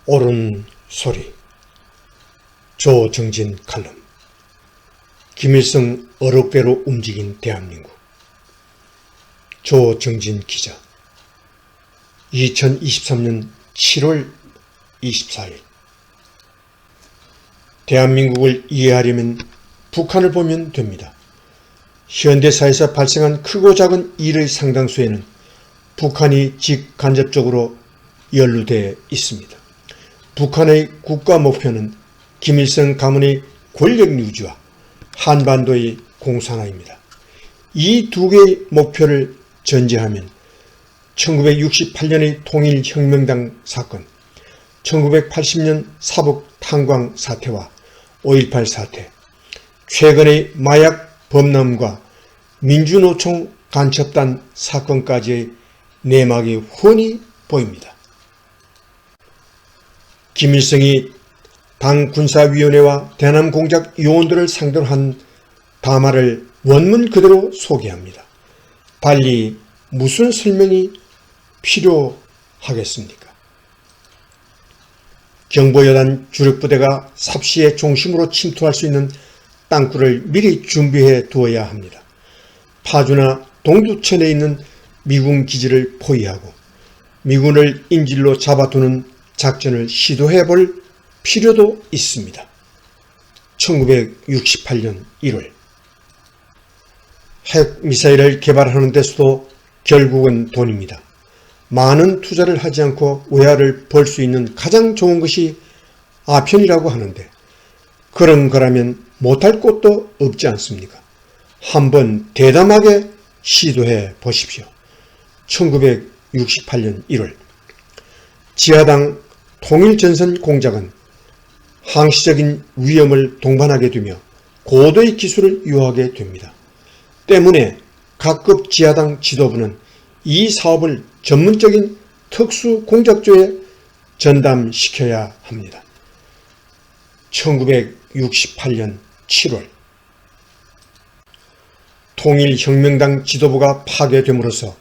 옳은 소리. 조정진 칼럼. 김일성 어록대로 움직인 대한민국. 조정진 기자. 2023년 7월 24일. 대한민국을 이해하려면 북한을 보면 됩니다. 현대사에서 발생한 크고 작은 일의 상당수에는 북한이 직간접적으로 연루되어 있습니다. 북한의 국가 목표는 김일성 가문의 권력 유지와 한반도의 공산화입니다. 이 두 개의 목표를 전제하면 1968년의 통일혁명당 사건, 1980년 사북 탄광 사태와 5.18 사태, 최근의 마약 범람과 민주노총 간첩단 사건까지의 내막이 훤히 보입니다. 김일성이 당 군사위원회와 대남공작 요원들을 상대로 한 담화를 원문 그대로 소개합니다. 달리 무슨 설명이 필요하겠습니까? 경보여단 주력부대가 삽시의 중심으로 침투할 수 있는 땅굴을 미리 준비해 두어야 합니다. 파주나 동두천에 있는 미군 기지를 포위하고 미군을 인질로 잡아두는 작전을 시도해 볼 필요도 있습니다. 1968년 1월. 핵미사일을 개발하는 데서도 결국은 돈입니다. 많은 투자를 하지 않고 외화를 벌 수 있는 가장 좋은 것이 아편이라고 하는데 그런 거라면 못할 것도 없지 않습니까? 한번 대담하게 시도해 보십시오. 1968년 1월. 지하당 통일전선 공작은 항시적인 위험을 동반하게 되며 고도의 기술을 요하게 됩니다. 때문에 각급 지하당 지도부는 이 사업을 전문적인 특수공작조에 전담시켜야 합니다. 1968년 7월. 통일혁명당 지도부가 파괴됨으로써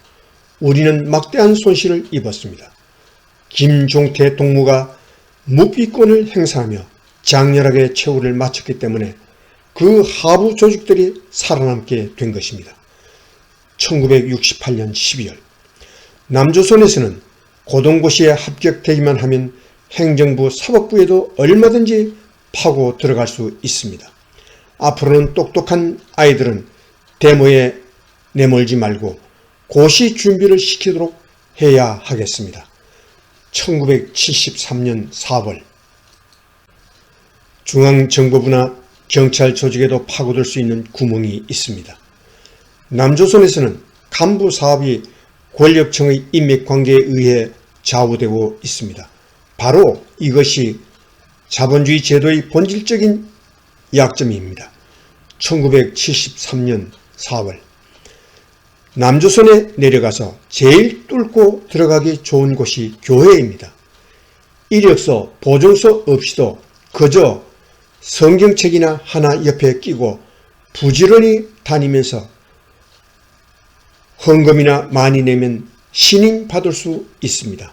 우리는 막대한 손실을 입었습니다. 김종태 동무가 묵비권을 행사하며 장렬하게 최후를 마쳤기 때문에 그 하부 조직들이 살아남게 된 것입니다. 1968년 12월. 남조선에서는 고동고시에 합격되기만 하면 행정부 사법부에도 얼마든지 파고 들어갈 수 있습니다. 앞으로는 똑똑한 아이들은 데모에 내몰지 말고 고시 준비를 시키도록 해야 하겠습니다. 1973년 4월. 중앙정보부나 경찰 조직에도 파고들 수 있는 구멍이 있습니다. 남조선에서는 간부 사업이 권력층의 인맥관계에 의해 좌우되고 있습니다. 바로 이것이 자본주의 제도의 본질적인 약점입니다. 1973년 4월. 남조선에 내려가서 제일 뚫고 들어가기 좋은 곳이 교회입니다. 이력서, 보증서 없이도 그저 성경책이나 하나 옆에 끼고 부지런히 다니면서 헌금이나 많이 내면 신임 받을 수 있습니다.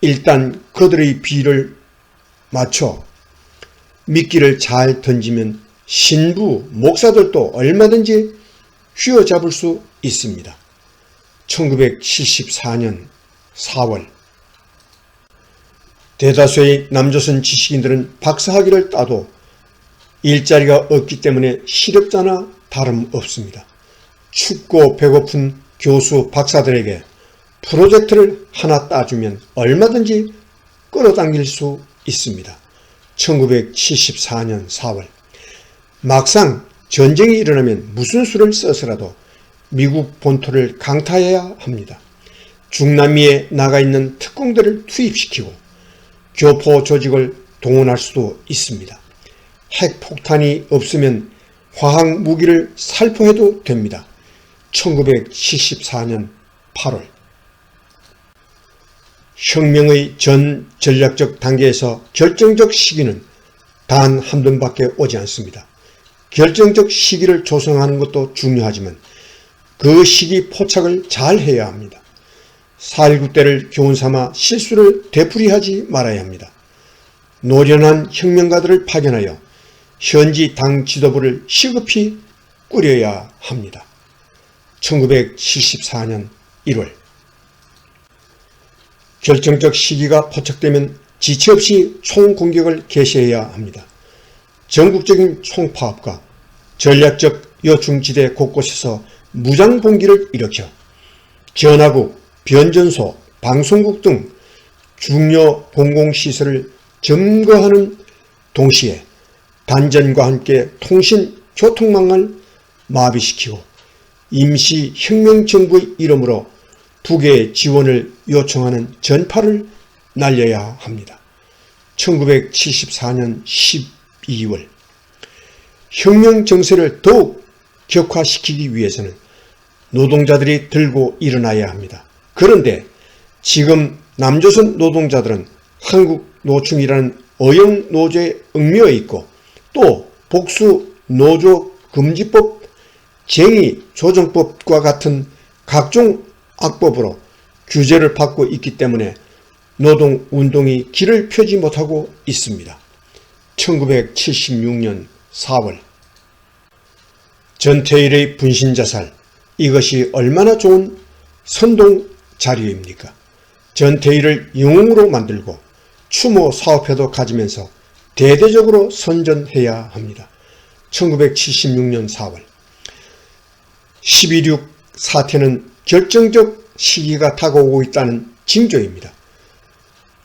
일단 그들의 비를 맞춰 미끼를 잘 던지면 신부, 목사들도 얼마든지 휘어잡을 수 있습니다. 1974년 4월. 대다수의 남조선 지식인들은 박사학위를 따도 일자리가 없기 때문에 실업자나 다름없습니다. 춥고 배고픈 교수 박사들에게 프로젝트를 하나 따주면 얼마든지 끌어당길 수 있습니다. 1974년 4월. 막상 전쟁이 일어나면 무슨 수를 써서라도 미국 본토를 강타해야 합니다. 중남미에 나가 있는 특공대를 투입시키고 교포 조직을 동원할 수도 있습니다. 핵폭탄이 없으면 화학 무기를 살포해도 됩니다. 1974년 8월. 혁명의 전 전략적 단계에서 결정적 시기는 단 한 번밖에 오지 않습니다. 결정적 시기를 조성하는 것도 중요하지만 그 시기 포착을 잘 해야 합니다. 4.19 때를 교훈 삼아 실수를 되풀이하지 말아야 합니다. 노련한 혁명가들을 파견하여 현지 당 지도부를 시급히 꾸려야 합니다. 1974년 1월 결정적 시기가 포착되면 지체 없이 총공격을 개시해야 합니다. 전국적인 총파업과 전략적 요충지대 곳곳에서 무장봉기를 일으켜 전화국, 변전소, 방송국 등 중요 공공시설을 점거하는 동시에 단전과 함께 통신, 교통망을 마비시키고 임시 혁명정부의 이름으로 북의 지원을 요청하는 전파를 날려야 합니다. 1974년 12월 혁명 정세를 더욱 격화시키기 위해서는 노동자들이 들고 일어나야 합니다. 그런데 지금 남조선 노동자들은 한국 노총이라는 어영 노조에 얽매여 있고 또 복수 노조 금지법, 쟁의 조정법과 같은 각종 악법으로 규제를 받고 있기 때문에 노동운동이 길을 펴지 못하고 있습니다. 1976년 4월 전태일의 분신자살, 이것이 얼마나 좋은 선동 자료입니까? 전태일을 영웅으로 만들고 추모 사업회도 가지면서 대대적으로 선전해야 합니다. 1976년 4월 12.6 사태는 결정적 시기가 다가오고 있다는 징조입니다.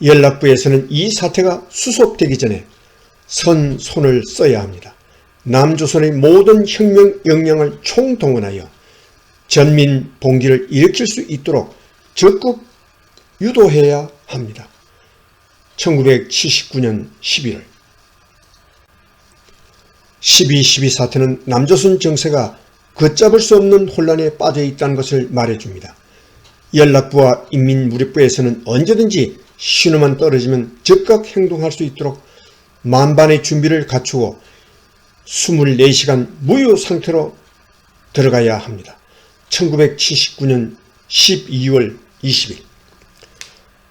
연락부에서는 이 사태가 수습되기 전에 손을 써야 합니다. 남조선의 모든 혁명 역량을 총동원하여 전민 봉기를 일으킬 수 있도록 적극 유도해야 합니다. 1979년 11월 12.12 사태는 남조선 정세가 걷잡을 수 없는 혼란에 빠져 있다는 것을 말해줍니다. 연락부와 인민무력부에서는 언제든지 신호만 떨어지면 즉각 행동할 수 있도록 만반의 준비를 갖추고 24시간 무효 상태로 들어가야 합니다. 1979년 12월 20일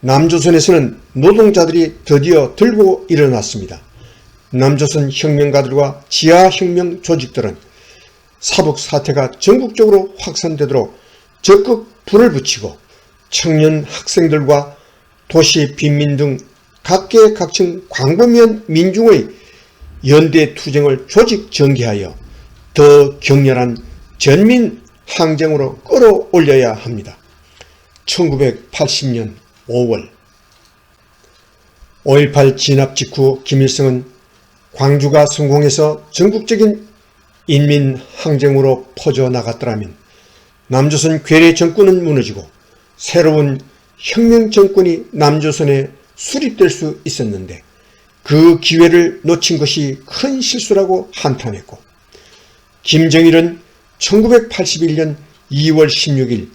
남조선에서는 노동자들이 드디어 들고 일어났습니다. 남조선 혁명가들과 지하혁명 조직들은 사북 사태가 전국적으로 확산되도록 적극 불을 붙이고 청년 학생들과 도시 빈민 등 각계각층 광범위한 민중의 연대 투쟁을 조직 전개하여 더 격렬한 전민 항쟁으로 끌어올려야 합니다. 1980년 5월 5.18 진압 직후 김일성은 광주가 성공해서 전국적인 인민 항쟁으로 퍼져나갔더라면 남조선 괴뢰 정권은 무너지고 새로운 혁명 정권이 남조선에 수립될 수 있었는데 그 기회를 놓친 것이 큰 실수라고 한탄했고 김정일은 1981년 2월 16일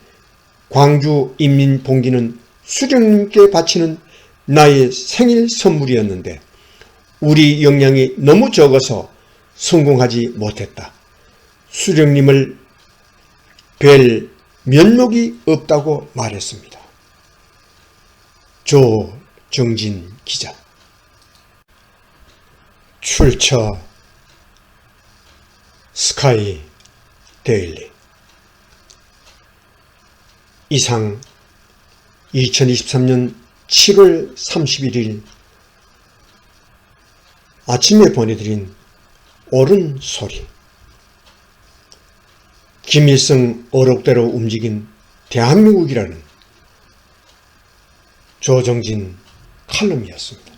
광주 인민봉기는 수령님께 바치는 나의 생일 선물이었는데 우리 역량이 너무 적어서 성공하지 못했다. 수령님을 뵐 면목이 없다고 말했습니다. 조정진 기자. 출처 스카이 데일리. 이상 2023년 7월 31일 아침에 보내드린 옳은 소리. 김일성 어록대로 움직인 대한민국이라는 조정진 칼럼이었습니다.